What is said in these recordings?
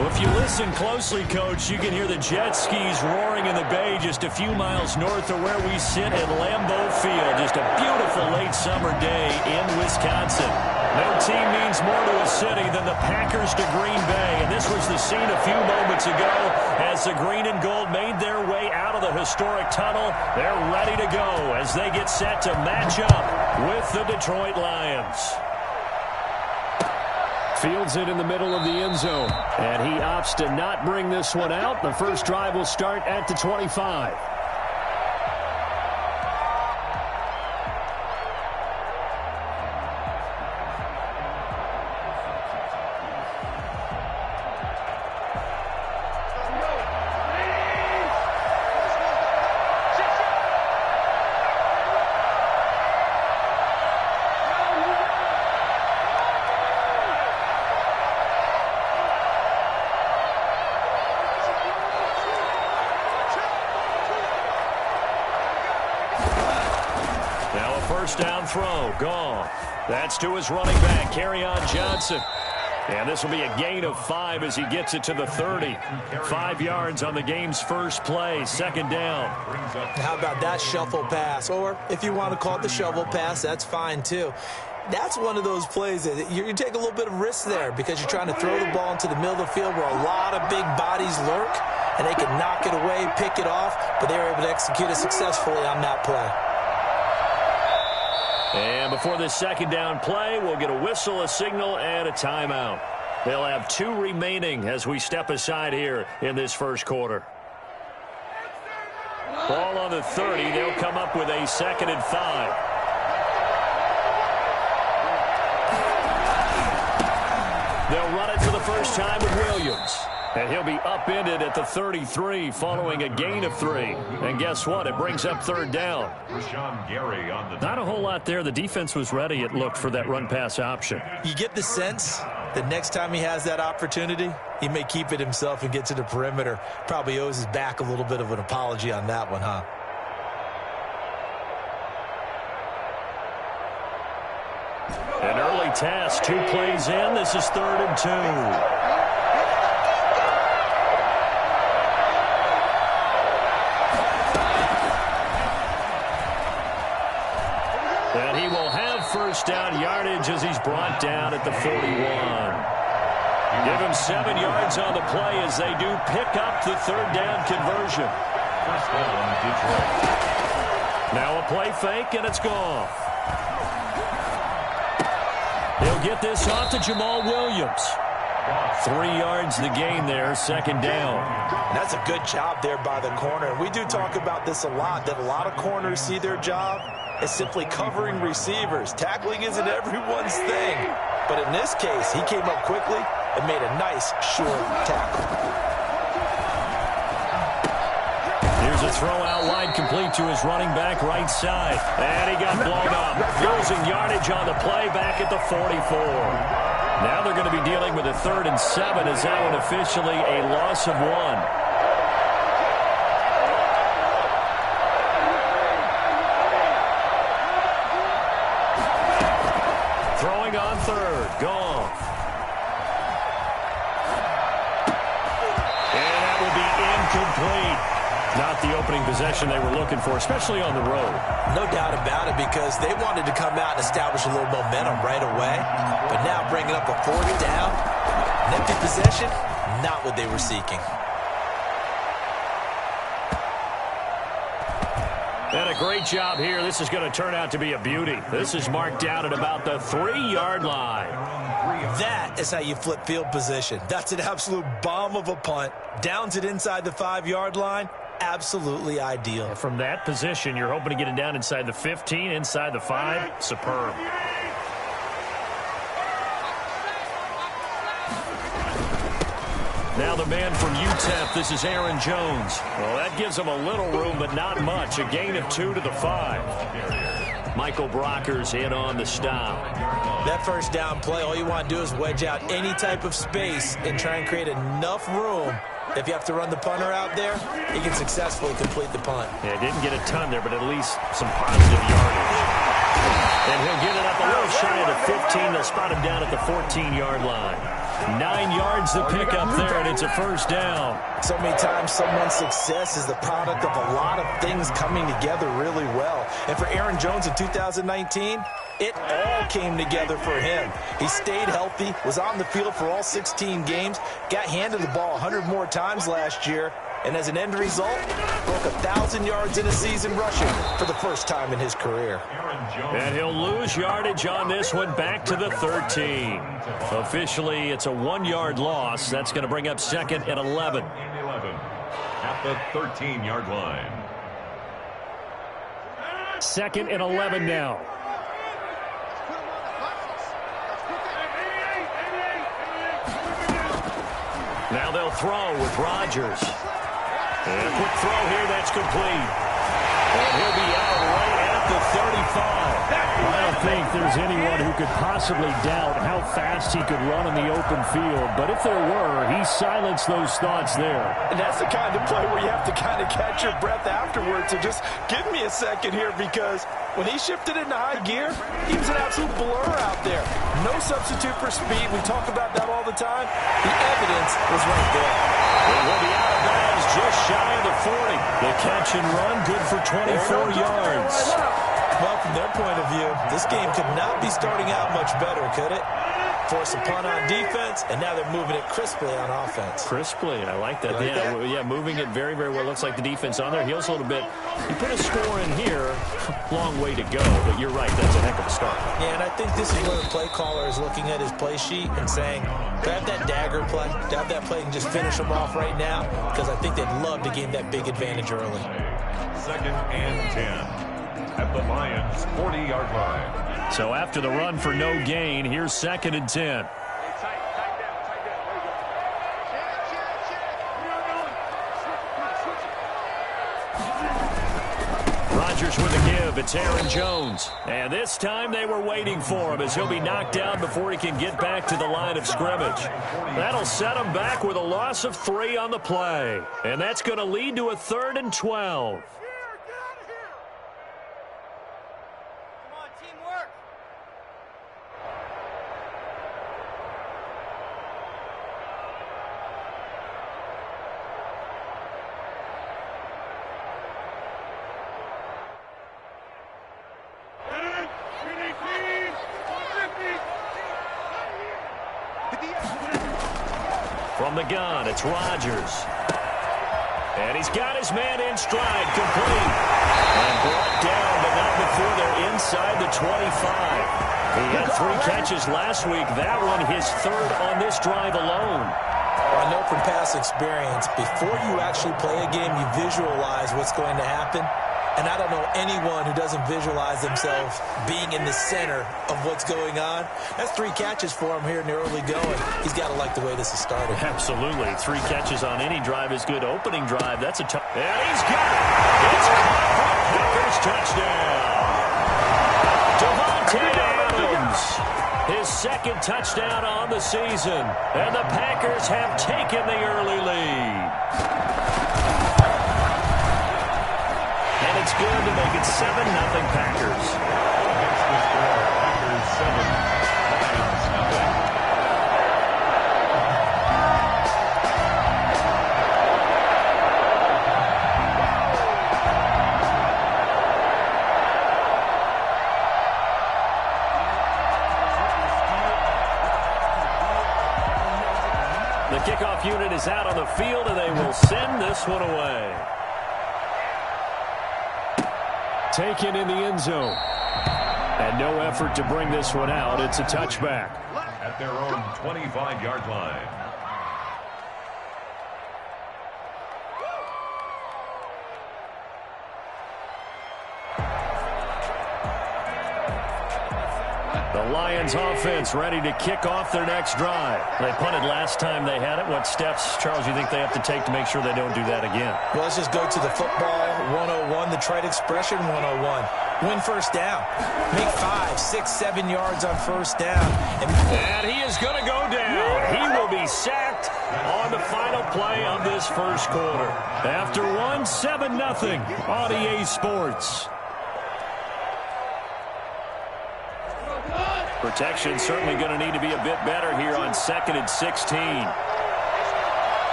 Well, if you listen closely, Coach, you can hear the jet skis roaring in the bay just a few miles north of where we sit at Lambeau Field. Just a beautiful late summer day in Wisconsin. No team means more to a city than the Packers to Green Bay, and this was the scene a few moments ago as the green and gold made their way out of the historic tunnel. They're ready to go as they get set to match up with the Detroit Lions. Fields it in the middle of the end zone, and he opts to not bring this one out. The first drive will start at the 25. First down throw, gone. That's to his running back, Kerryon Johnson. And this will be a gain of 5 as he gets it to the 30. 5 yards on the game's first play, second down. How about that shuffle pass? Or if you want to call it the shovel pass, that's fine too. That's one of those plays that you take a little bit of risk there because you're trying to throw the ball into the middle of the field where a lot of big bodies lurk, and they can knock it away, pick it off, but they were able to execute it successfully on that play. And before this second down play, we'll get a whistle, a signal, and a timeout. They'll have 2 remaining as we step aside here in this first quarter. Ball on the 30. They'll come up with a 2nd and 5. They'll run it for the first time with Williams. And he'll be upended at the 33 following a gain of 3. And guess what? It brings up third down. Not a whole lot there. The defense was ready, it looked, for that run-pass option. You get the sense that next time he has that opportunity, he may keep it himself and get to the perimeter. Probably owes his back a little bit of an apology on that one, huh? An early task, 2 plays in. This is 3rd and 2. And he will have first down yardage as he's brought down at the 41. Give him 7 yards on the play as they do pick up the third down conversion. Now a play fake, and it's gone. He'll get this off to Jamal Williams. 3 yards the gain there, second down. That's a good job there by the corner. We do talk about this a lot, that a lot of corners see their job as simply covering receivers. Tackling isn't everyone's thing. But in this case, he came up quickly and made a nice, short tackle. Here's a throw out wide, complete to his running back right side. And he got blown up. Losing yardage on the play back at the 44. Now they're going to be dealing with a 3rd and 7 as that one officially a loss of 1. Throwing on 3rd, Goff. And that will be incomplete. Not the opening possession they were looking for, especially on the road. No doubt about it, because they wanted to come out and establish a little momentum right away. But now bringing up a 4th down, an empty possession, not what they were seeking. And a great job here. This is going to turn out to be a beauty. This is marked down at about the 3-yard line. That is how you flip field position. That's an absolute bomb of a punt. Downs it inside the 5-yard line. Absolutely ideal. And from that position, you're hoping to get it down inside the 15, inside the 5. Superb. Now the man from UTEP, this is Aaron Jones. Well, that gives him a little room, but not much. A gain of 2 to the 5. Michael Brockers in on the stop. That first down play, all you want to do is wedge out any type of space and try and create enough room. If you have to run the punter out there, he can successfully complete the punt. Yeah, didn't get a ton there, but at least some positive yardage. And he'll get it up a little shy of the 15. They'll spot him down at the 14-yard line. 9 yards to pick up there, and it's a first down. So many times someone's success is the product of a lot of things coming together really well. And for Aaron Jones in 2019, it all came together for him. He stayed healthy, was on the field for all 16 games, got handed the ball 100 more times last year, and as an end result, broke 1,000 yards in a season rushing for the first time in his career. And he'll lose yardage on this one, back to the 13. Officially, it's a 1-yard loss. That's going to bring up 2nd and 11. At the 13-yard line. 2nd and 11 now. Now they'll throw with Rodgers. And a quick throw here, that's complete. And he'll be out right at the 35. I don't think there's anyone who could possibly doubt how fast he could run in the open field. But if there were, he silenced those thoughts there. And that's the kind of play where you have to kind of catch your breath afterwards. So just give me a second here, because when he shifted into high gear, he was an absolute blur out there. No substitute for speed. We talk about that all the time. The evidence was right there. It will be out of bounds just shy of the 40. The catch and run, good for 24 yards. Well, from their point of view, this game could not be starting out much better, could it? Force a punt on defense, and now they're moving it crisply on offense. Crisply, I like that. Yeah, moving it very, very well. Looks like the defense on their heels a little bit. You put a score in here, long way to go, but you're right, that's a heck of a start. Yeah, and I think this is where the play caller is looking at his play sheet and saying, to have that dagger play, to have that play and just finish them off right now, because I think they'd love to gain that big advantage early. 2nd and 10. At the Lions' 40-yard line. So after the run for no gain, here's 2nd and 10. Rodgers with a give. It's Aaron Jones. And this time they were waiting for him, as he'll be knocked down before he can get back to the line of scrimmage. That'll set him back with a loss of 3 on the play. And that's going to lead to a 3rd and 12. From the gun, it's Rodgers. And he's got his man in stride, complete. And brought down, but not before they're inside the 25. He had 3 catches last week. That one his 3rd on this drive alone. Well, I know from past experience, before you actually play a game, you visualize what's going to happen. And I don't know anyone who doesn't visualize themselves being in the center of what's going on. That's 3 catches for him here in the early going. He's got to like the way this is started. Absolutely. 3 catches on any drive is good. Opening drive, that's a tough. And he's got it. It's caught for Packers touchdown. Devontae Adams. His 2nd touchdown on the season. And the Packers have taken the early lead. And it's good to make it 7-0 Packers. Packers 7, Lions 0. The kickoff unit is out on the field, and they will send this one away. Taken in the end zone. And no effort to bring this one out. It's a touchback. At their own 25-yard line. The Lions offense ready to kick off their next drive. They punted last time they had it. What steps, Charles, you think they have to take to make sure they don't do that again? Well, let's just go to the football 101, the trade expression 101. Win first down. Make 5, 6, 7 yards on first down. And he is going to go down. He will be sacked on the final play of this first quarter. After 7-0 on EA Sports. Protection certainly going to need to be a bit better here on 2nd and 16.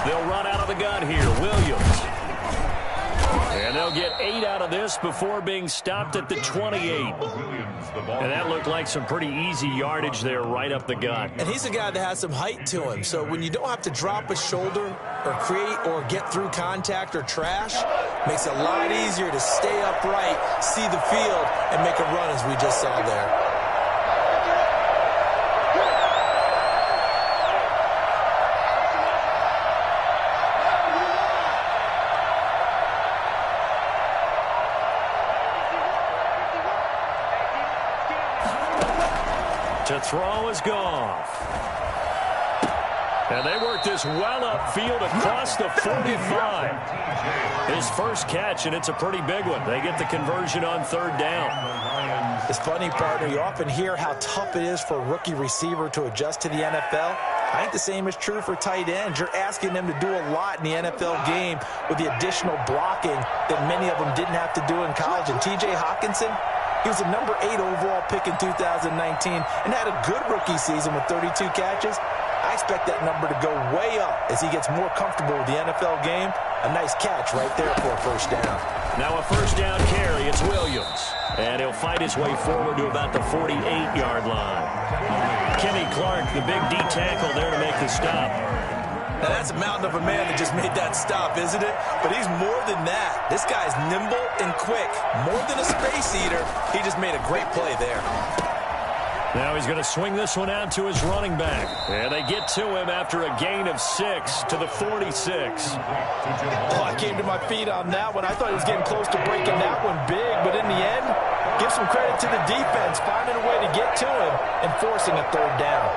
They'll run out of the gun here. Williams. And they'll get 8 out of this before being stopped at the 28. And that looked like some pretty easy yardage there right up the gut. And he's a guy that has some height to him. So when you don't have to drop a shoulder or create or get through contact or trash, makes it a lot easier to stay upright, see the field, and make a run as we just saw there. To throw is Goff. And they work this well upfield across the 45. His first catch, and it's a pretty big one. They get the conversion on 3rd down. It's funny, partner. You often hear how tough it is for a rookie receiver to adjust to the NFL. I think the same is true for tight ends. You're asking them to do a lot in the NFL game with the additional blocking that many of them didn't have to do in college. And T.J. Hawkinson, he was a number 8 overall pick in 2019 and had a good rookie season with 32 catches. I expect that number to go way up as he gets more comfortable with the NFL game. A nice catch right there for a first down. Now a first down carry. It's Williams. And he'll fight his way forward to about the 48-yard line. Kenny Clark, the big D tackle there to make the stop. Now that's a mountain of a man that just made that stop, isn't it? But he's more than that. This guy's nimble and quick. More than a space eater, he just made a great play there. Now he's going to swing this one out to his running back. And they get to him after a gain of 6 to the 46. Oh, I came to my feet on that one. I thought he was getting close to breaking that one big. But in the end, give some credit to the defense, finding a way to get to him and forcing a 3rd down.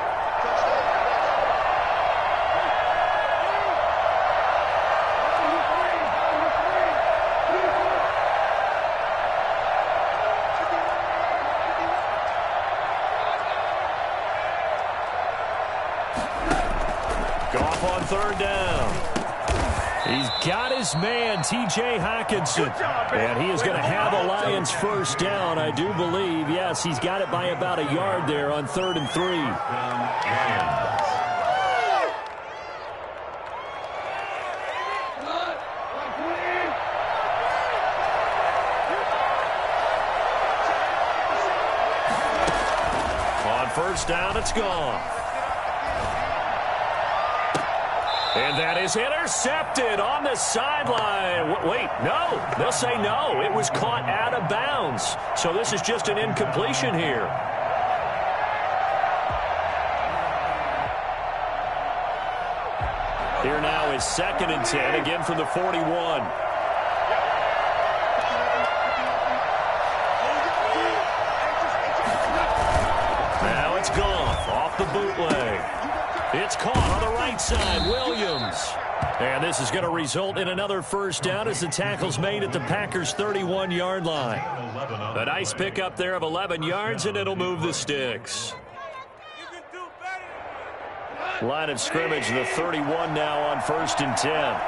Goff on 3rd down. He's got his man, T.J. Hawkinson. And he is going to have the Lions first down, I do believe. Yes, he's got it by about a yard there on 3rd and 3. On first down, it's Goff. And that is intercepted on the sideline. Wait, no. They'll say no. It was caught out of bounds. So this is just an incompletion here. Here now is 2nd and 10, again from the 41. Now it's Goff off the bootleg. It's caught on the right side, Williams. And this is going to result in another first down as the tackle's made at the Packers' 31-yard line. A nice pickup there of 11 yards, and it'll move the sticks. Line of scrimmage, the 31 now on 1st and 10.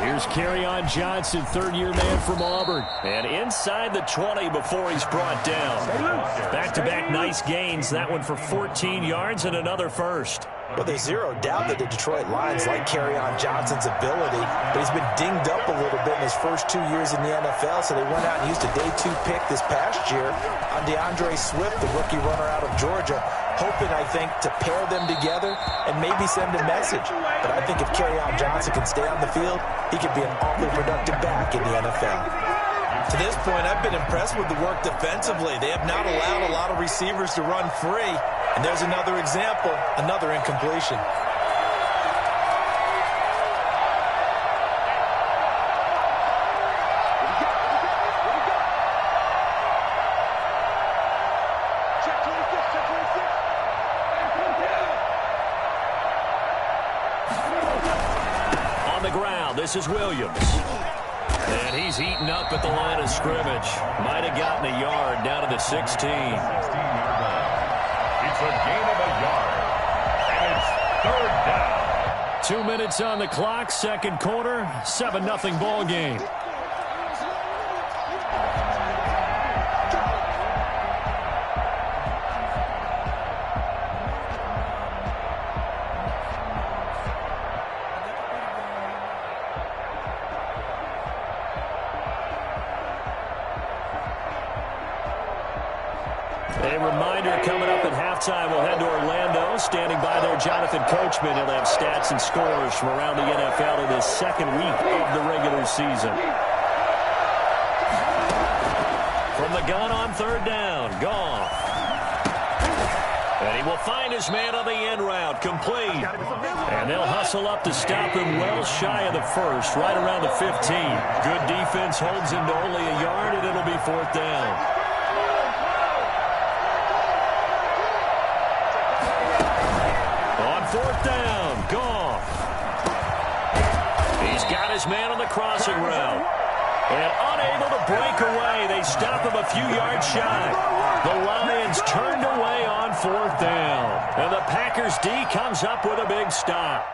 Here's Kerryon Johnson, 3rd-year man from Auburn. And inside the 20 before he's brought down. Back-to-back nice gains. That one for 14 yards and another first. Well, there's zero doubt that the Detroit Lions like Kerryon Johnson's ability, but he's been dinged up a little bit in his first 2 years in the NFL, so they went out and used a day 2 pick this past year on DeAndre Swift, the rookie runner out of Georgia, hoping, I think, to pair them together and maybe send a message. But I think if Kerryon Johnson can stay on the field, he could be an awfully productive back in the NFL. To this point, I've been impressed with the work defensively. They have not allowed a lot of receivers to run free. And there's another example, another incompletion. On the ground, this is Williams. And he's eaten up at the line of scrimmage. Might have gotten a yard down to the 16. 16-yard line. It's a gain of a yard. And it's third down. 2 minutes on the clock, second quarter, 7-0 ball game. A reminder coming up at halftime, we'll head to Orlando. Standing by there, Jonathan Coachman. He'll have stats and scores from around the NFL in his second week of the regular season. From the gun on third down, Goff. And he will find his man on the end route, complete. And they'll hustle up to stop him well shy of the first, right around the 15. Good defense holds him to only a yard, and it'll be fourth down. Fourth down, Goff. He's got his man on the crossing route. And unable to break away, they stop him a few yards shy. The Lions turned away on fourth down. And the Packers D comes up with a big stop.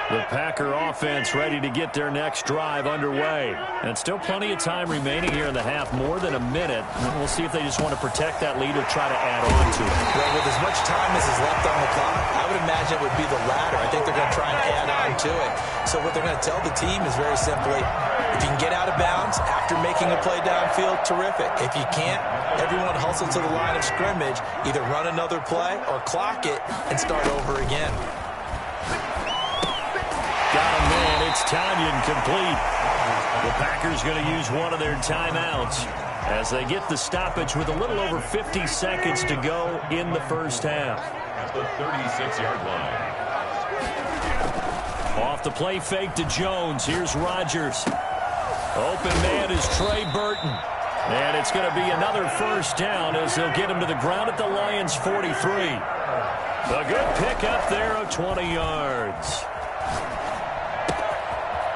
The Packer offense ready to get their next drive underway. And still plenty of time remaining here in the half, more than a minute. We'll see if they just want to protect that lead or try to add on to it. Well, with as much time as is left on the clock, I would imagine it would be the latter. I think they're going to try and add on to it. So what they're going to tell the team is very simply, if you can get out of bounds after making a play downfield, terrific. If you can't, everyone hustle to the line of scrimmage, either run another play or clock it and start over again. Got him, man. It's Tanyan complete. The Packers going to use one of their timeouts as they get the stoppage with a little over 50 seconds to go in the first half. At the 36-yard line. Off the play fake to Jones. Here's Rodgers. Open man is Trey Burton. And it's going to be another first down as they'll get him to the ground at the Lions' 43. A good pickup there of 20 yards.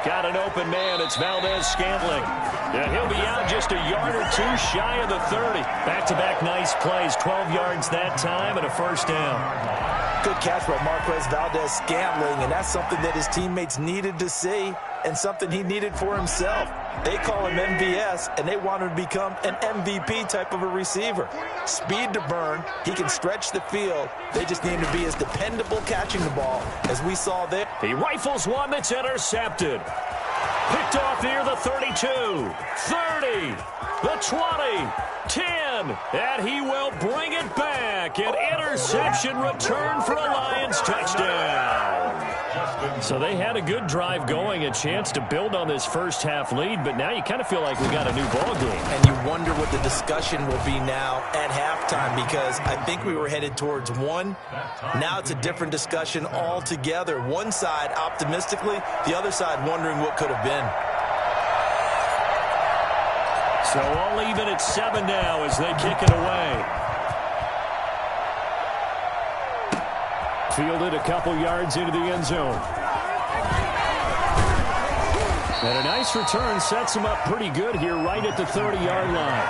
Got an open man. It's Valdez-Scantling. And he'll be out just a yard or two shy of the 30. Back-to-back nice plays. 12 yards that time and a first down. Good catch by Marquez Valdez-Scantling, and that's something that his teammates needed to see and something he needed for himself. They call him MVS, and they want him to become an MVP type of a receiver. Speed to burn. He can stretch the field. They just need him to be as dependable catching the ball as we saw there. He rifles one that's intercepted. Picked off near the 32, 30, the 20, 10, and he will bring it back. An interception return for a Lions touchdown. So they had a good drive going, a chance to build on this first half lead, but now you kind of feel like we got a new ball game. And you wonder what the discussion will be now at halftime, because I think we were headed towards one. Now it's a different discussion altogether. One side optimistically, the other side wondering what could have been. So all even at 7 now as they kick it away. Fielded a couple yards into the end zone. And a nice return sets him up pretty good here right at the 30-yard line.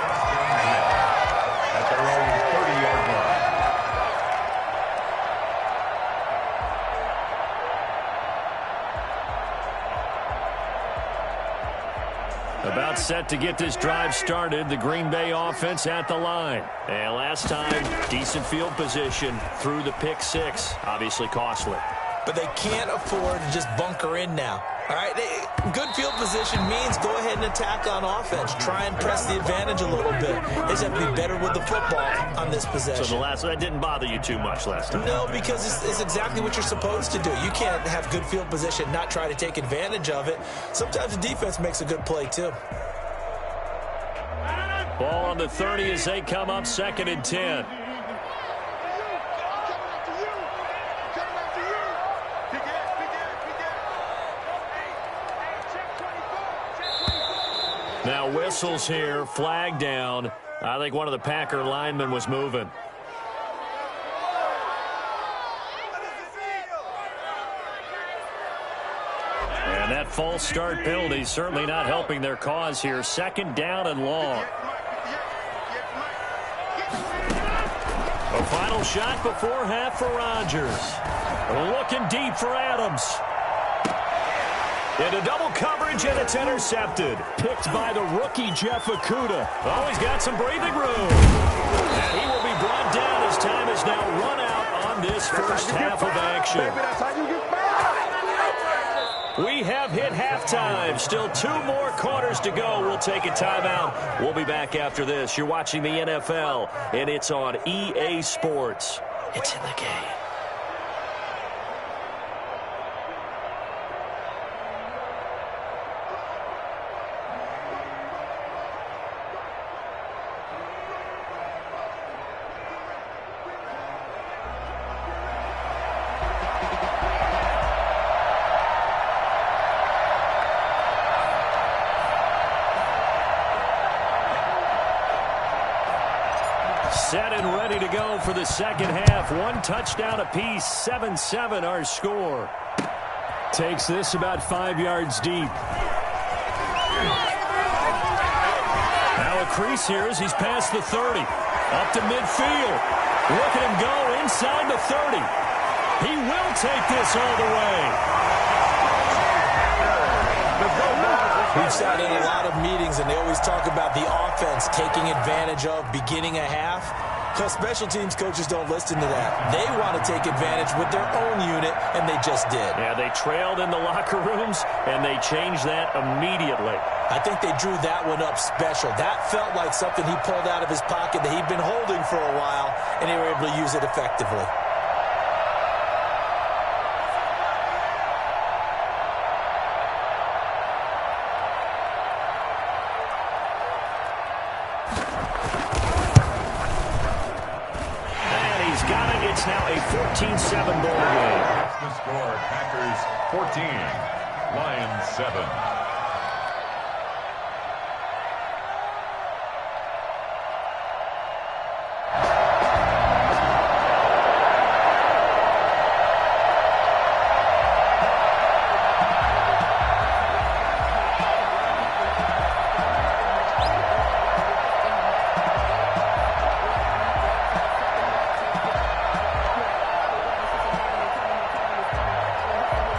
At their own 30-yard line. About set to get this drive started, the Green Bay offense at the line. And last time, decent field position through the pick six. Obviously costly. But they can't afford to just bunker in now. All right, good field position means go ahead and attack on offense. Try and press the advantage a little bit. They just have to be better with the football on this possession. So that didn't bother you too much last time? No, because it's exactly what you're supposed to do. You can't have good field position, not try to take advantage of it. Sometimes the defense makes a good play, too. Ball on the 30 as they come up, 2nd and 10. Now whistles here, flag down. I think one of the Packer linemen was moving. false start penalty certainly not helping their cause here. 2nd down and long. A final shot before half for Rodgers. Looking deep for Adams. Into double coverage, and it's intercepted. Picked by the rookie, Jeff Okudah. Oh, he's got some breathing room. And he will be brought down as time is now run out on this first half of action. We have hit halftime. Still 2 more quarters to go. We'll take a timeout. We'll be back after this. You're watching the NFL, and it's on EA Sports. It's in the game. Set and ready to go for the second half. 1 touchdown apiece, 7-7 our score. Takes this about 5 yards deep. Now a crease here as he's past the 30. Up to midfield. Look at him go inside the 30. He will take this all the way. We've sat in a lot of meetings, and they always talk about the offense taking advantage of beginning a half. Because special teams coaches don't listen to that. They want to take advantage with their own unit, and they just did. Yeah, they trailed in the locker rooms, and they changed that immediately. I think they drew that one up special. That felt like something he pulled out of his pocket that he'd been holding for a while, and they were able to use it effectively. It's now a 14-7 ball game. That's the score. Packers 14, Lions 7.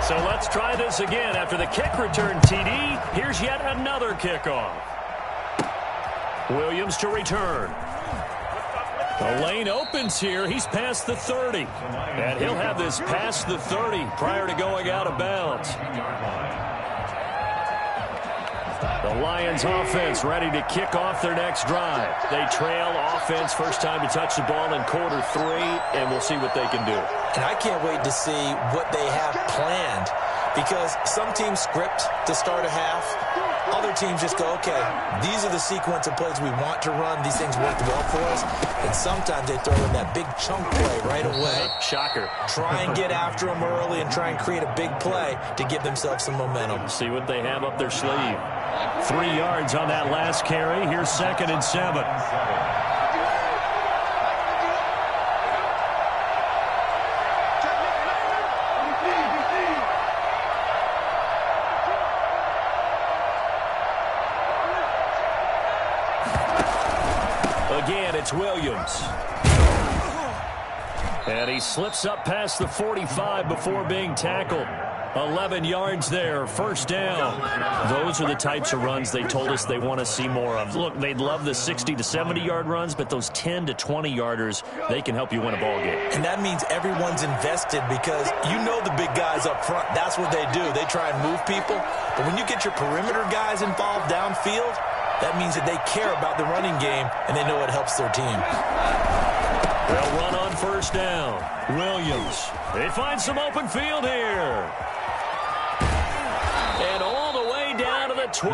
So let's try this again. After the kick return TD, here's yet another kickoff. Williams to return. The lane opens here. He's past the 30. And he'll have this past the 30 prior to going out of bounds. The Lions offense ready to kick off their next drive. They trail offense, first time to touch the ball in quarter 3, and we'll see what they can do. And I can't wait to see what they have planned, because some teams script to start a half. Other teams just go, okay, these are the sequence of plays we want to run. These things work well for us. And sometimes they throw in that big chunk play right away. Shocker. Try and get after them early and try and create a big play to give themselves some momentum. See what they have up their sleeve. 3 yards on that last carry. Here's 2nd and 7. Again, it's Williams. And he slips up past the 45 before being tackled. 11 yards there, first down. Those are the types of runs they told us they want to see more of. Look, they'd love the 60 to 70-yard runs, but those 10 to 20-yarders, they can help you win a ball game. And that means everyone's invested, because you know the big guys up front, that's what they do. They try and move people. But when you get your perimeter guys involved downfield, that means that they care about the running game, and they know it helps their team. They'll run on first down. Williams. They find some open field here. And all the way down to the 12.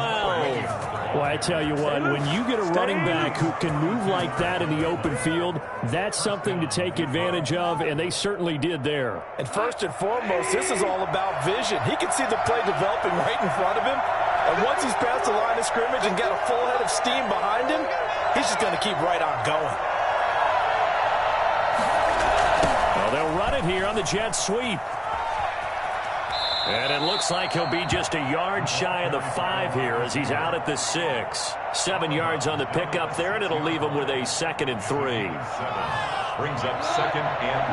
Well, I tell you what, when you get a running back who can move like that in the open field, that's something to take advantage of, and they certainly did there. And first and foremost, this is all about vision. He can see the play developing right in front of him. And once he's past the line of scrimmage and got a full head of steam behind him, he's just going to keep right on going. Well, they'll run it here on the jet sweep. And it looks like he'll be just a yard shy of the 5 here as he's out at the 6. 7 yards on the pickup there, and it'll leave him with a 2nd and 3. 7 brings up 2nd and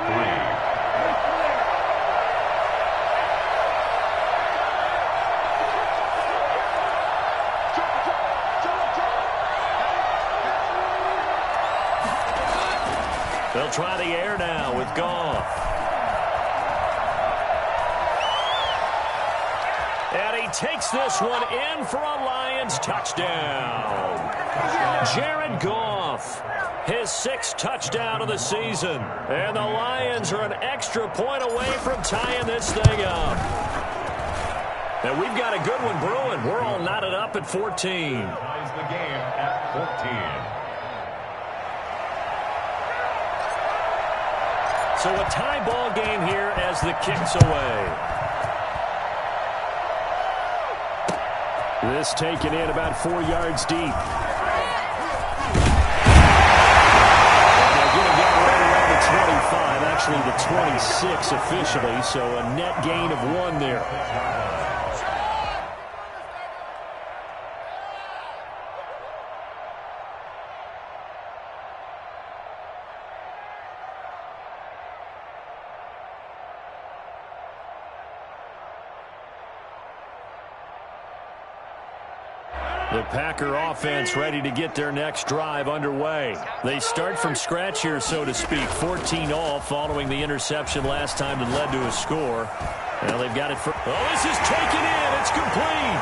3. They'll try the air now with Goff. And he takes this one in for a Lions touchdown. Jared Goff, his 6th touchdown of the season. And the Lions are an extra point away from tying this thing up. And we've got a good one brewing. We're all knotted up at 14. Ties the game at 14. So a tie ball game here as the kick's away. This taken in about 4 yards deep. They'll get it down right around the 25, actually the 26 officially, so a net gain of 1 there. The Packer offense ready to get their next drive underway. They start from scratch here, so to speak. 14 all following the interception last time that led to a score. Well, they've got it for... Oh, this is taken in. It's complete.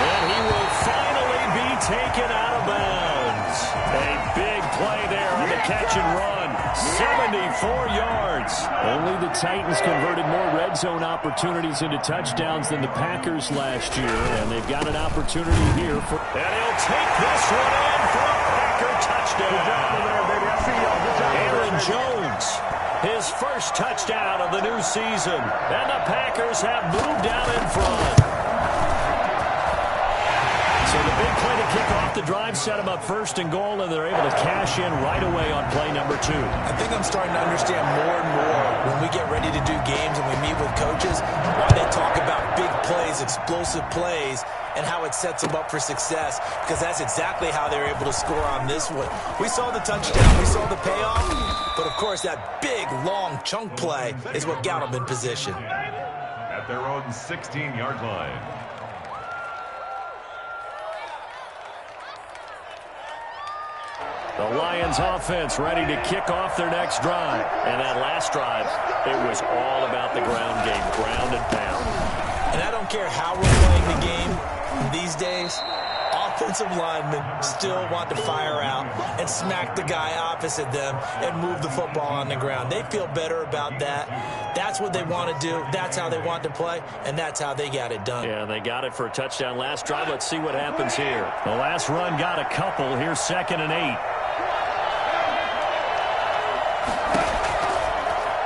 And he will finally be taken out of bounds. A big play there on the catch and run. 74 yards. Only the Titans converted more red zone opportunities into touchdowns than the Packers last year, and they've got an opportunity here for... And he'll take this one in for a Packer touchdown. Aaron Jones, his first touchdown of the new season, and the Packers have moved out in front. So the big play to kick off the drive set them up 1st and goal, and they're able to cash in right away on play number 2. I think I'm starting to understand more and more when we get ready to do games and we meet with coaches why they talk about big plays, explosive plays, and how it sets them up for success, because that's exactly how they're able to score on this one. We saw the touchdown, we saw the payoff, but of course that big, long chunk play is what got them in position. At their own 16-yard line. The Lions offense ready to kick off their next drive. And that last drive, it was all about the ground game, ground and pound. And I don't care how we're playing the game these days, offensive linemen still want to fire out and smack the guy opposite them and move the football on the ground. They feel better about that. That's what they want to do. That's how they want to play, and that's how they got it done. Yeah, they got it for a touchdown last drive. Let's see what happens here. The last run got a couple. Here's 2nd and 8.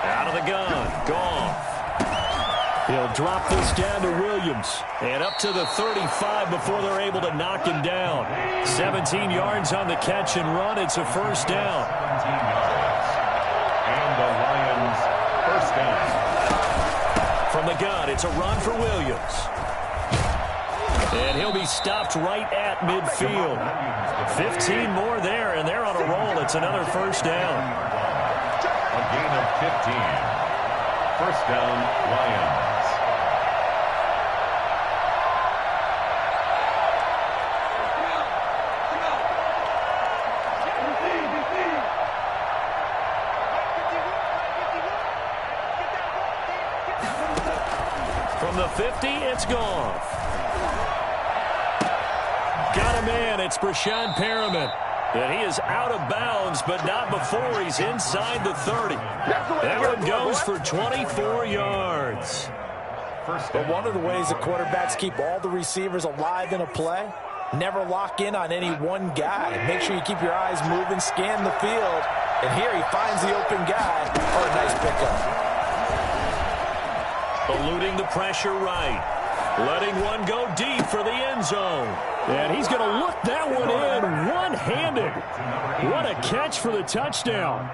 Out of the gun. Goff. He'll drop this down to Williams. And up to the 35 before they're able to knock him down. 17 yards on the catch and run. It's a 1st down. 17 yards. And the Lions first down. From the gun, it's a run for Williams. And he'll be stopped right at midfield. 15 more there, and they're on a roll. It's another 1st down. A gain of 15. 1st down, Lions. From the 50, it's Goff. Got him in. It's Brashad Perriman. And he is out of bounds, but not before he's inside the 30. That one goes for 24 yards. But one of the ways the quarterbacks keep all the receivers alive in a play, never lock in on any one guy. Make sure you keep your eyes moving, scan the field. And here he finds the open guy for a nice pickup. Eluding the pressure right. Letting one go deep for the end zone. And he's going to look that one in one-handed. What a catch for the touchdown.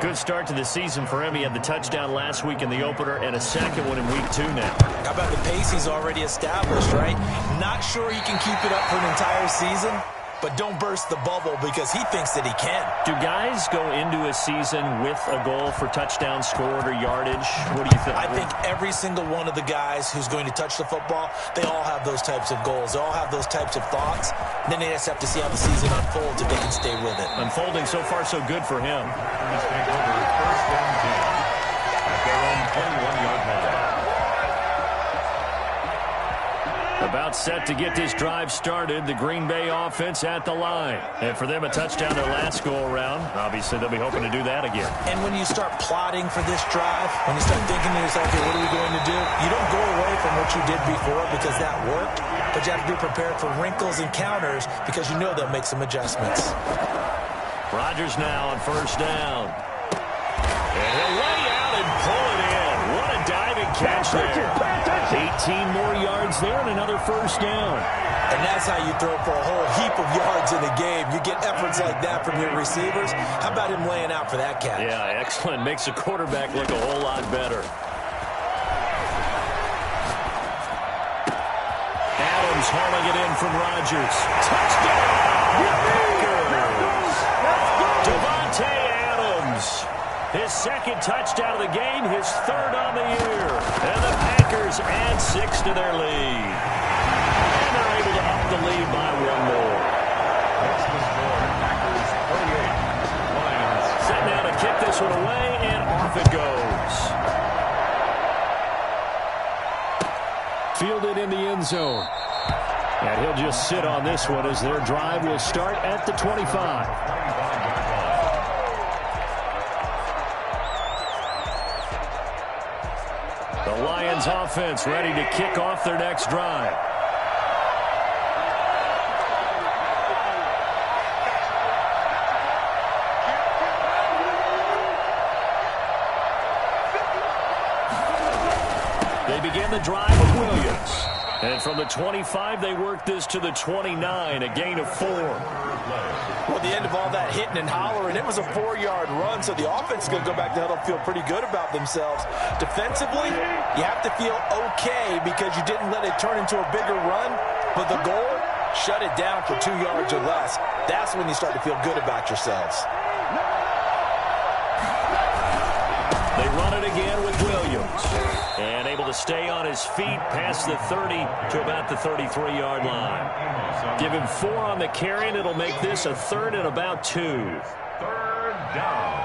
Good start to the season for him. He had the touchdown last week in the opener and a second one in week 2 now. How about the pace he's already established, right? Not sure he can keep it up for an entire season, but don't burst the bubble because he thinks that he can. Do guys go into a season with a goal for touchdown scored or yardage? What do you think? I think every single one of the guys who's going to touch the football, they all have those types of goals. They all have those types of thoughts. Then they just have to see how the season unfolds if they can stay with it. Unfolding so far so good for him. Let's take over first down 10 at their own 21-yard line. About set to get this drive started, the Green Bay offense at the line. And for them, a touchdown their last go-around. Obviously, they'll be hoping to do that again. And when you start plotting for this drive, when you start thinking to yourself, okay, what are we going to do? You don't go away from what you did before because that worked, but you have to be prepared for wrinkles and counters because you know they'll make some adjustments. Rodgers now on first down. And he'll lay out and pull it in. What a diving catch there. 18 more yards there and another first down. And that's how you throw for a whole heap of yards in the game. You get efforts like that from your receivers. How about him laying out for that catch? Yeah, excellent. Makes the quarterback look a whole lot better. Adams hauling it in from Rodgers. Touchdown! Devontae Adams. His second touchdown of the game, his third on the year. And the Packers add 6 to their lead. And they're able to up the lead by 1 more. That's the score. Packers 38. Lions. Set now to kick this one away, and off it goes. Fielded in the end zone. And he'll just sit on this one as their drive will start at the 25. The Lions offense ready to kick off their next drive. They begin the drive with Williams. And from the 25, they work this to the 29, a gain of 4. Well, the end of all that hitting and hollering, it was a 4-yard run, so the offense is going to go back to huddle and feel pretty good about themselves. Defensively, you have to feel okay because you didn't let it turn into a bigger run, but the goal, shut it down for 2 yards or less. That's when you start to feel good about yourselves. They run it again with Williams. And able to stay on his feet past the 30 to about the 33-yard line. Give him 4 on the carry, and it'll make this a 3rd and about 2. 3rd down.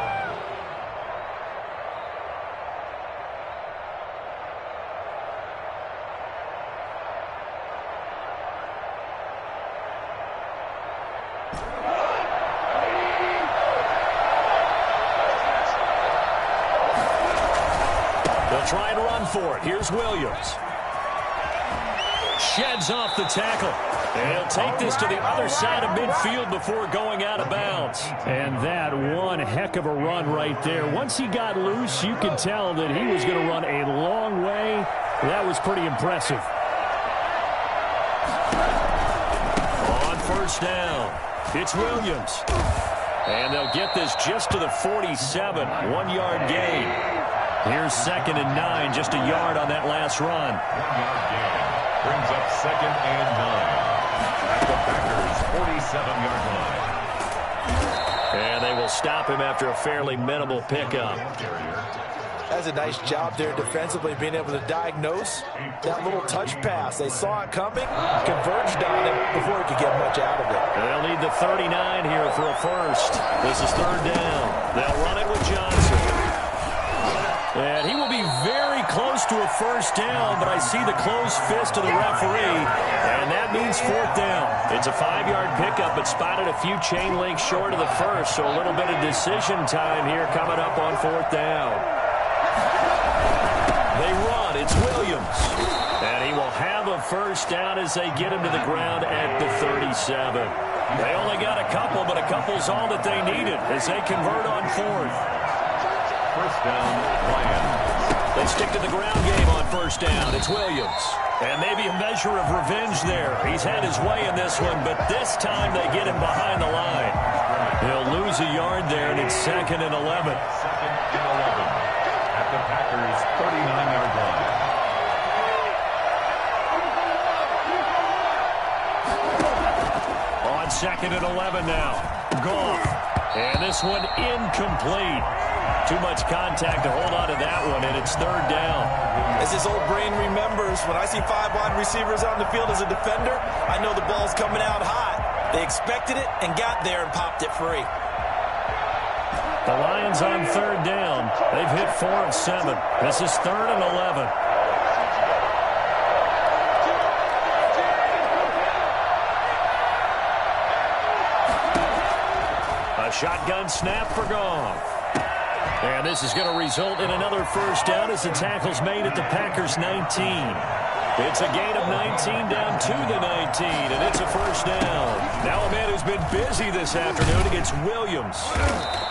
Try and run for it. Here's Williams. Sheds off the tackle. And he'll take this to the other side of midfield before going out of bounds. And that one heck of a run right there. Once he got loose, you could tell that he was going to run a long way. That was pretty impressive. On first down, it's Williams. And they'll get this just to the 47. 1-yard gain. Here's 2nd and 9, just a yard on that last run. 1-yard gain. Brings up 2nd and 9 at the Packers' 47-yard line. And they will stop him after a fairly minimal pickup. That's a nice job there defensively, being able to diagnose that little touch pass. They saw it coming, converged on it before he could get much out of it. They'll need the 39 here for a first. This is 3rd down. They'll run it with Johnson. And he will be very close to a first down, but I see the closed fist of the referee, and that means 4th down. It's a 5-yard pickup, but spotted a few chain links short of the first, so a little bit of decision time here coming up on 4th down. They run. It's Williams. And he will have a first down as they get him to the ground at the 37. They only got a couple, but a couple's all that they needed as they convert on 4th. First down, Lions. They stick to the ground game on first down. It's Williams. And maybe a measure of revenge there. He's had his way in this one, but this time they get him behind the line. He'll lose a yard there, and it's 2nd and 11. 2nd and 11 at the Packers' 39-yard line. On 2nd and 11 now. Goff. And this one incomplete. Too much contact to hold on to that one, and it's 3rd down. As his old brain remembers, when I see 5 wide receivers on the field as a defender, I know the ball's coming out hot. They expected it and got there and popped it free. The Lions on 3rd down. They've hit 4 of 7. This is 3rd and 11. A shotgun snap for Goff. And this is going to result in another 1st down as the tackle's made at the Packers' 19. It's a gain of 19 down to the 19, and it's a 1st down. Now a man who's been busy this afternoon, it's Williams.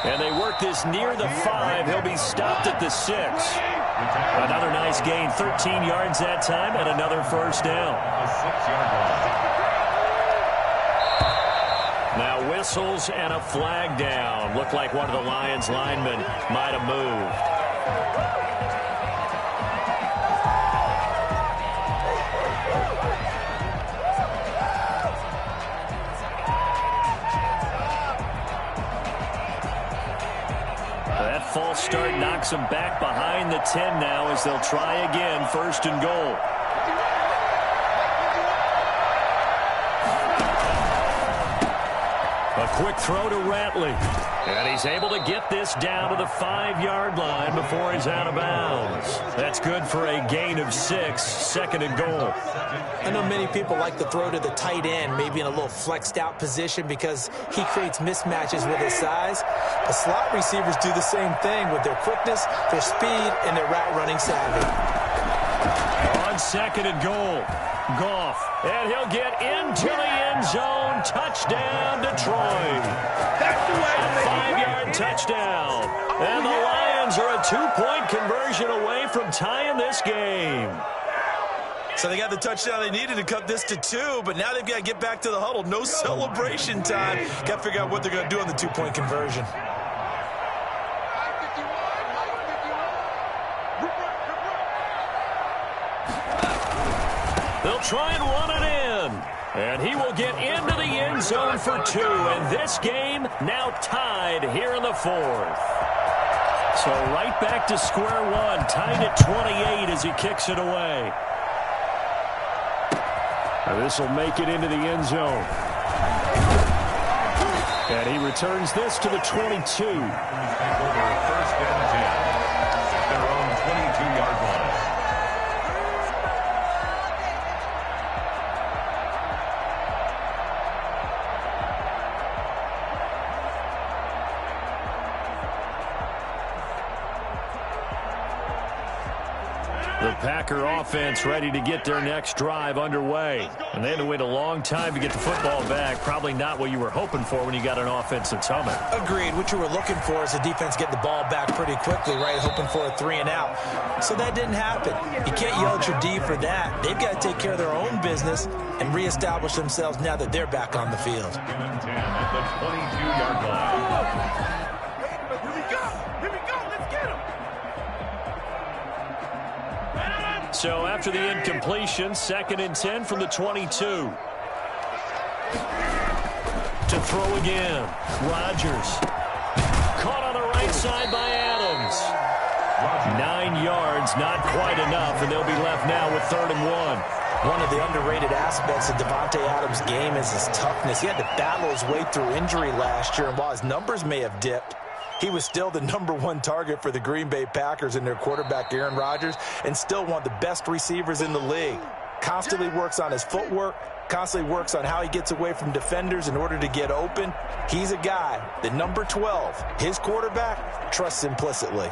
And they work this near the 5. He'll be stopped at the 6. Another nice gain, 13 yards that time, and another 1st down. The 6-yard line. Now whistles and a flag down. Looked like one of the Lions linemen might have moved. That false start knocks them back behind the 10 now as they'll try again, 1st and goal. A quick throw to Ratley. And he's able to get this down to the 5-yard line before he's out of bounds. That's good for a gain of 6, 2nd and goal. I know many people like to throw to the tight end, maybe in a little flexed out position because he creates mismatches with his size. But slot receivers do the same thing with their quickness, their speed, and their route running savvy. On 2nd and goal, Goff, and he'll get into the end zone. Touchdown, Detroit. A 5-yard touchdown. And the Lions are a 2-point conversion away from tying this game. So they got the touchdown they needed to cut this to 2, but now they've got to get back to the huddle. No celebration time. Got to figure out what they're going to do on the 2-point conversion. They'll try and run it in. And he will get into the end zone for 2. And this game now tied here in the 4th. So right back to square one. Tied at 28 as he kicks it away. This will make it into the end zone. And he returns this to the 22. 1st and 10 at their own 22-yard line. The Packer offense ready to get their next drive underway. And they had to wait a long time to get the football back. Probably not what you were hoping for when you got an offense that's humming. Agreed. What you were looking for is the defense getting the ball back pretty quickly, right? Hoping for a 3 and out. So that didn't happen. You can't yell at your D for that. They've got to take care of their own business and reestablish themselves now that they're back on the field. 10 at the 22-yard line. So after the incompletion, 2nd and 10 from the 22. To throw again. Rodgers. Caught on the right side by Adams. 9 yards, not quite enough, and they'll be left now with 3rd and 1. One of the underrated aspects of Davante Adams' game is his toughness. He had to battle his way through injury last year, and while his numbers may have dipped, he was still the #1 target for the Green Bay Packers and their quarterback, Aaron Rodgers, and still one of the best receivers in the league. Constantly works on his footwork, constantly works on how he gets away from defenders in order to get open. He's a guy, the number 12, his quarterback, trusts implicitly.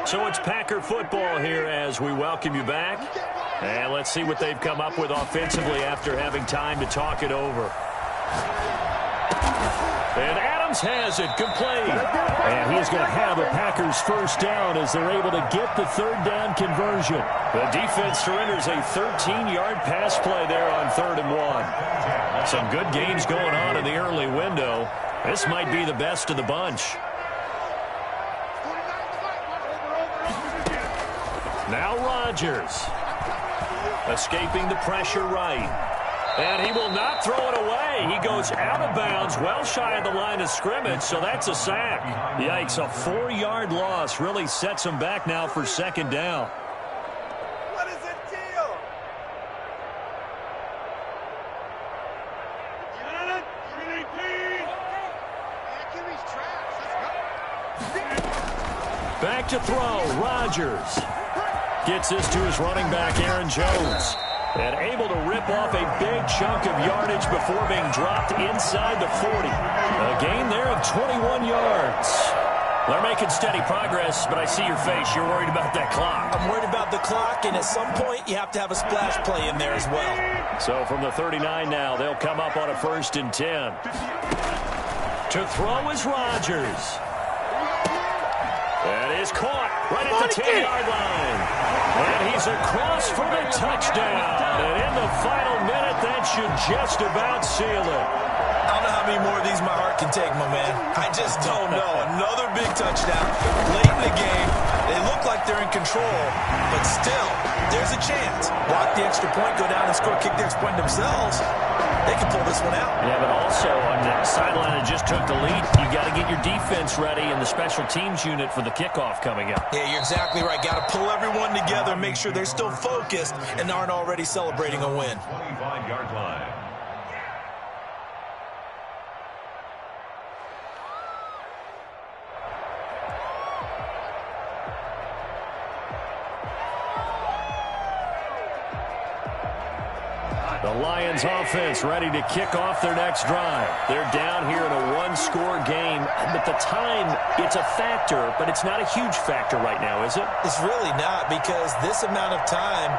So it's Packer football here as we welcome you back. And let's see what they've come up with offensively after having time to talk it over. And Adams has it complete. And he is going to have a Packers first down as they're able to get the third down conversion. The defense surrenders a 13-yard pass play there on 3rd and 1. Some good games going on in the early window. This might be the best of the bunch. Now Rodgers. Escaping the pressure right. And he will not throw it away. He goes out of bounds, well shy of the line of scrimmage, so that's a sack. Yikes, a 4-yard loss really sets him back now for 2nd down. What is the deal? Back to throw, Rodgers. Gets this to his running back, Aaron Jones. And able to rip off a big chunk of yardage before being dropped inside the 40. A gain there of 21 yards. They're making steady progress, but I see your face. You're worried about that clock. I'm worried about the clock, and at some point, you have to have a splash play in there as well. So from the 39 now, they'll come up on a 1st and 10. To throw is Rodgers. That is caught right at the 10-yard line. And he's across for the touchdown. And in the final minute, that should just about seal it. I don't know how many more of these my heart can take, my man. I just don't know. Another big touchdown late in the game. They look like they're in control, but still, there's a chance. Block the extra point, go down and score, kick the extra point themselves. They can pull this one out. Yeah, but also on the sideline that just took the lead, you got to get your defense ready and the special teams unit for the kickoff coming up. Yeah, you're exactly right. Got to pull everyone together and make sure they're still focused and aren't already celebrating a win. 25-yard line. The Lions offense ready to kick off their next drive. They're down here in a one-score game, but the time, it's a factor, but it's not a huge factor right now, is it? It's really not, because this amount of time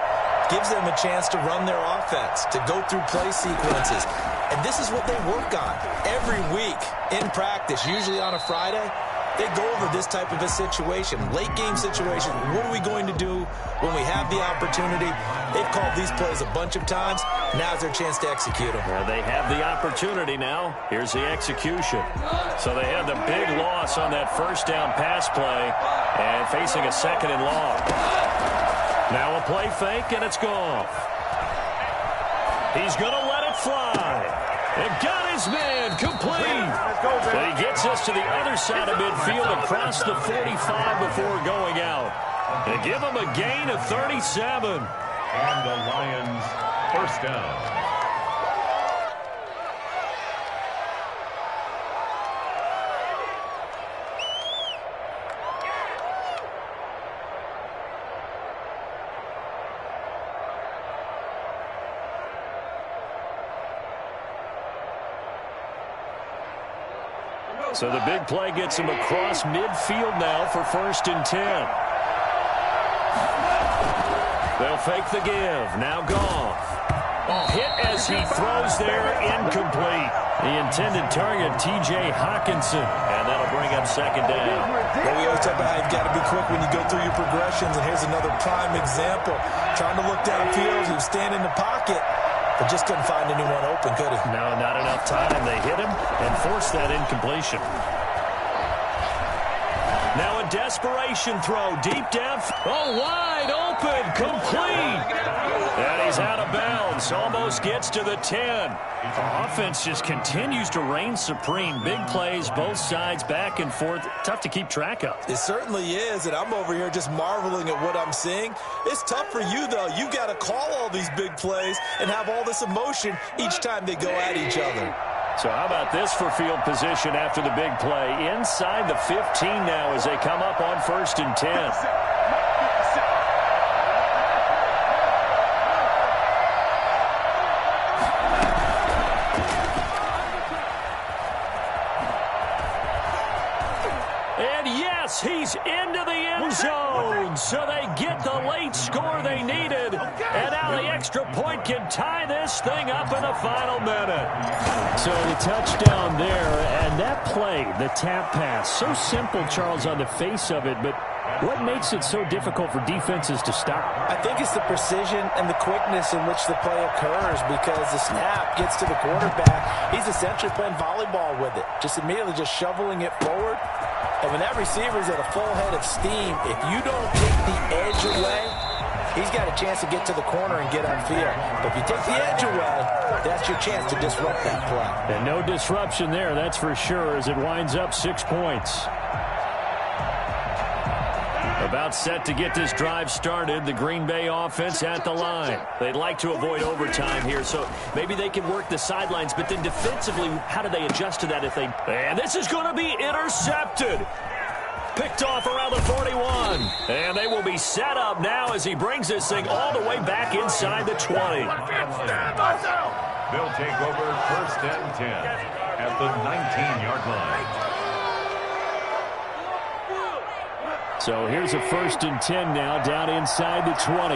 gives them a chance to run their offense, to go through play sequences. And this is what they work on every week in practice, usually on a Friday. They go over this type of a situation, late game situation. What are we going to do when we have the opportunity? They've called these plays a bunch of times. Now's their chance to execute them. Well, they have the opportunity now. Here's the execution. So they had the big loss on that first down pass play and facing a 2nd and long. Now a play fake, and it's gone. He's going to let it fly. And got his man complete. But he gets us to the other side of midfield across the 45 before going out. And give him a gain of 37. And the Lions first down. So the big play gets him across midfield now for 1st and 10. They'll fake the give. Now Goff. Hit as he throws there, incomplete. The intended target, T.J. Hawkinson. And that'll bring up 2nd down. Well, we always talk about how you've got to be quick when you go through your progressions. And here's another prime example. Trying to look downfield. He was standing in the pocket, but just couldn't find anyone open, could he? No, not enough time. They hit him and forced that incompletion. Now a desperation throw deep down. Oh, wide open, complete. And he's out of bounds. Almost gets to the 10. The offense just continues to reign supreme. Big plays, both sides, back and forth. Tough to keep track of. It certainly is, and I'm over here just marveling at what I'm seeing. It's tough for you, though. You've got to call all these big plays and have all this emotion each time they go at each other. So how about this for field position after the big play? Inside the 15 now as they come up on 1st and 10. He's into the end zone, so they get the late score they needed. And now the extra point can tie this thing up in the final minute. So the touchdown there, and that play, the tap pass, so simple, Charles, on the face of it, but what makes it so difficult for defenses to stop? I think it's the precision and the quickness in which the play occurs, because the snap gets to the quarterback. He's essentially playing volleyball with it, just immediately just shoveling it forward. And when that receiver's at a full head of steam, if you don't take the edge away, he's got a chance to get to the corner and get upfield. But if you take the edge away, that's your chance to disrupt that play. And no disruption there, that's for sure, as it winds up 6 points. About set to get this drive started, the Green Bay offense at the line. They'd like to avoid overtime here, so maybe they can work the sidelines, but then defensively, how do they adjust to that if they... And this is going to be intercepted. Picked off around the 41. And they will be set up now as he brings this thing all the way back inside the 20. They'll take over 1st and 10 at the 19-yard line. So here's a 1st and 10 now, down inside the 20.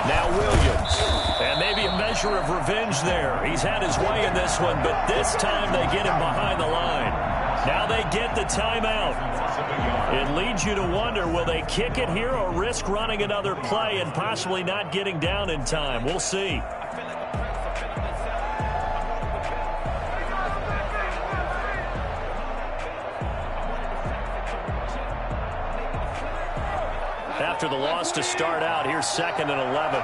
Now Williams. And maybe a measure of revenge there. He's had his way in this one, but this time they get him behind the line. Now they get the timeout. It leads you to wonder, will they kick it here or risk running another play and possibly not getting down in time? We'll see. After the loss to start out, here's 2nd and 11.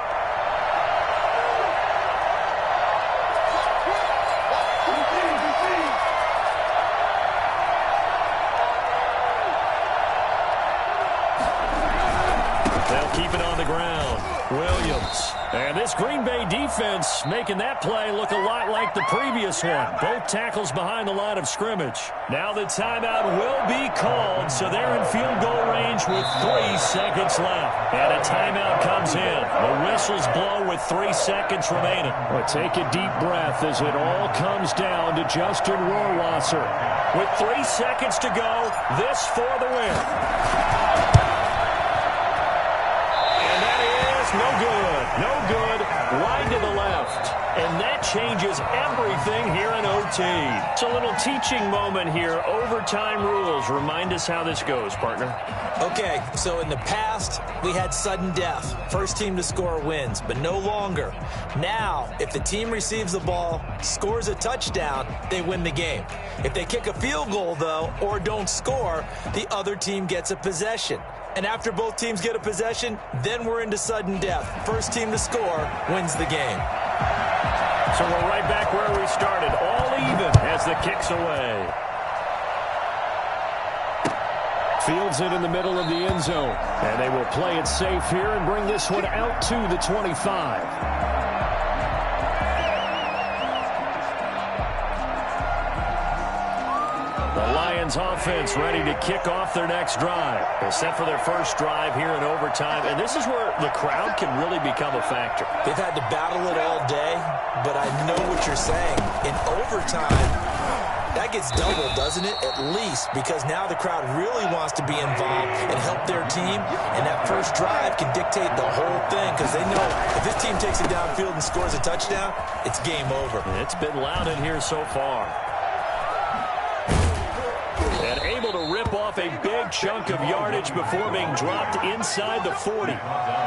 They'll keep it on the ground. Williams. And this Green Bay defense making that play look a lot like the previous one. Both tackles behind the line of scrimmage. Now the timeout will be called, so they're in field goal range with 3 seconds left. And a timeout comes in. The whistles blow with 3 seconds remaining. Well, take a deep breath as it all comes down to Justin Rohrwasser. With 3 seconds to go, this for the win. No good. No good. Wide to the left. And that changes everything here in OT. It's a little teaching moment here. Overtime rules. Remind us how this goes, partner. Okay, so in the past, we had sudden death. First team to score wins, but no longer. Now, if the team receives the ball, scores a touchdown, they win the game. If they kick a field goal, though, or don't score, the other team gets a possession. And after both teams get a possession, then we're into sudden death. First team to score wins the game. So we're right back where we started, all even as the kick's away. Fields it in the middle of the end zone. And they will play it safe here and bring this one out to the 25. Offense ready to kick off their next drive. They're set for their first drive here in overtime, and this is where the crowd can really become a factor. They've had to battle it all day, but I know what you're saying. In overtime, that gets doubled, doesn't it? At least, because now the crowd really wants to be involved and help their team, and that first drive can dictate the whole thing, because they know if this team takes it downfield and scores a touchdown, it's game over. It's been loud in here so far. And able to rip off a big chunk of yardage before being dropped inside the 40.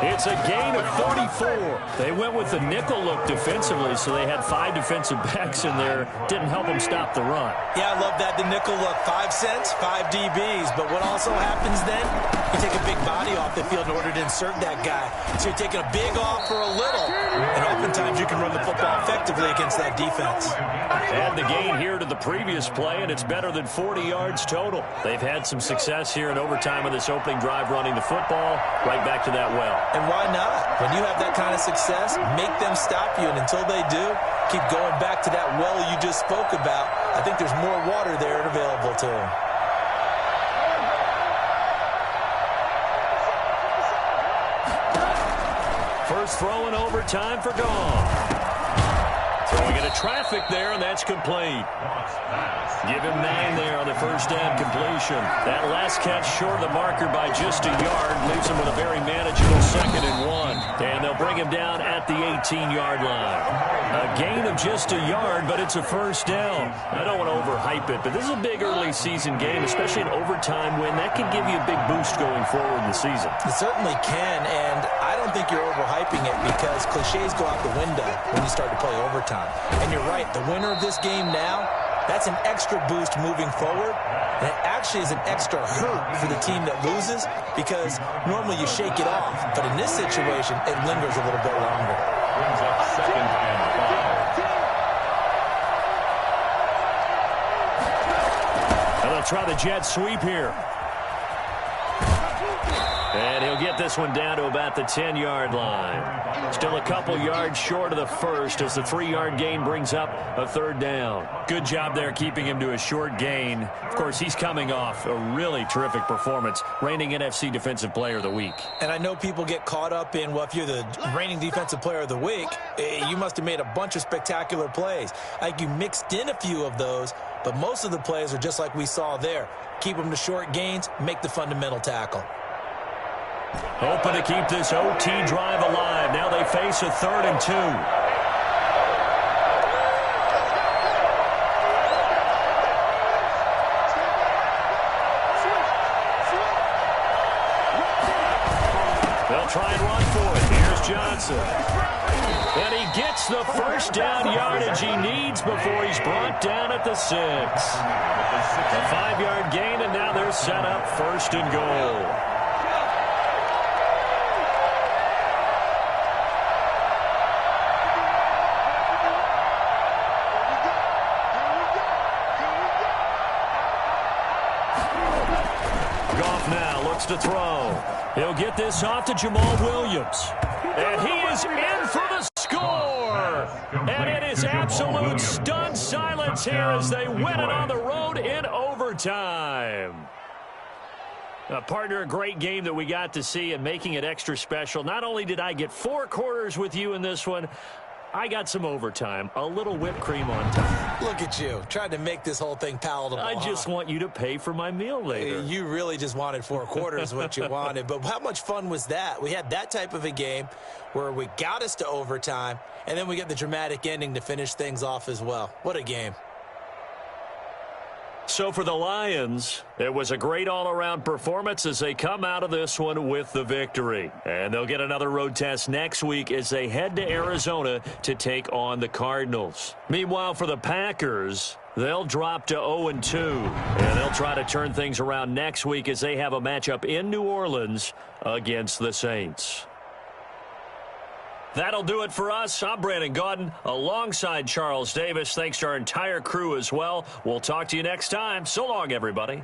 It's a gain of 34. They went with the nickel look defensively, so they had 5 defensive backs in there. Didn't help them stop the run. Yeah, I love that, the nickel look. 5 cents, 5 DBs. But what also happens then, you take a big body off the field in order to insert that guy. So you're taking a big off for a little. And oftentimes you can run the football effectively against that defense. Add the gain here to the previous play, and it's better than 40 yards total. They've had some success here in overtime with this opening drive running the football right back to that well. And why not? When you have that kind of success, make them stop you. And until they do, keep going back to that well you just spoke about. I think there's more water there and available to them. First throw in overtime for Gone. Going into traffic there, and that's complete. Give him 9 there on the first down completion. That last catch short of the marker by just a yard leaves him with a very manageable 2nd and 1. And they'll bring him down at the 18-yard line. A gain of just a yard, but it's a first down. I don't want to overhype it, but this is a big early season game, especially an overtime win. That can give you a big boost going forward in the season. It certainly can, and I don't think you're overhyping it because cliches go out the window when you start to play overtime. And you're right, the winner of this game now, that's an extra boost moving forward, and it actually is an extra hurt for the team that loses because normally you shake it off, but in this situation, it lingers a little bit longer. Brings up 2nd and 5. And they'll try the jet sweep here. And he'll get this one down to about the 10-yard line. Still a couple yards short of the first as the 3-yard gain brings up a 3rd down. Good job there keeping him to a short gain. Of course, he's coming off a really terrific performance, reigning NFC Defensive Player of the Week. And I know people get caught up in, well, if you're the reigning Defensive Player of the Week, you must have made a bunch of spectacular plays. Like you mixed in a few of those, but most of the plays are just like we saw there. Keep them to short gains, make the fundamental tackle. Hoping to keep this OT drive alive. Now they face a 3rd and 2. They'll try and run for it. Here's Johnson. And he gets the first down yardage he needs before he's brought down at the 6. A 5-yard gain, and now they're set up 1st and goal. To throw. He'll get this off to Jamal Williams. And he is in for the score. And it is absolute stunned silence here as they win it on the road in overtime. Partner, a great game that we got to see and making it extra special. Not only did I get 4 quarters with you in this one, I got some overtime, a little whipped cream on top. Look at you, trying to make this whole thing palatable. I just want you to pay for my meal later. You really just wanted 4 quarters what you wanted, but how much fun was that? We had that type of a game where we got us to overtime, and then we get the dramatic ending to finish things off as well. What a game. So for the Lions, it was a great all-around performance as they come out of this one with the victory. And they'll get another road test next week as they head to Arizona to take on the Cardinals. Meanwhile, for the Packers, they'll drop to 0-2. And they'll try to turn things around next week as they have a matchup in New Orleans against the Saints. That'll do it for us. I'm Brandon Gaudin alongside Charles Davis. Thanks to our entire crew as well. We'll talk to you next time. So long, everybody.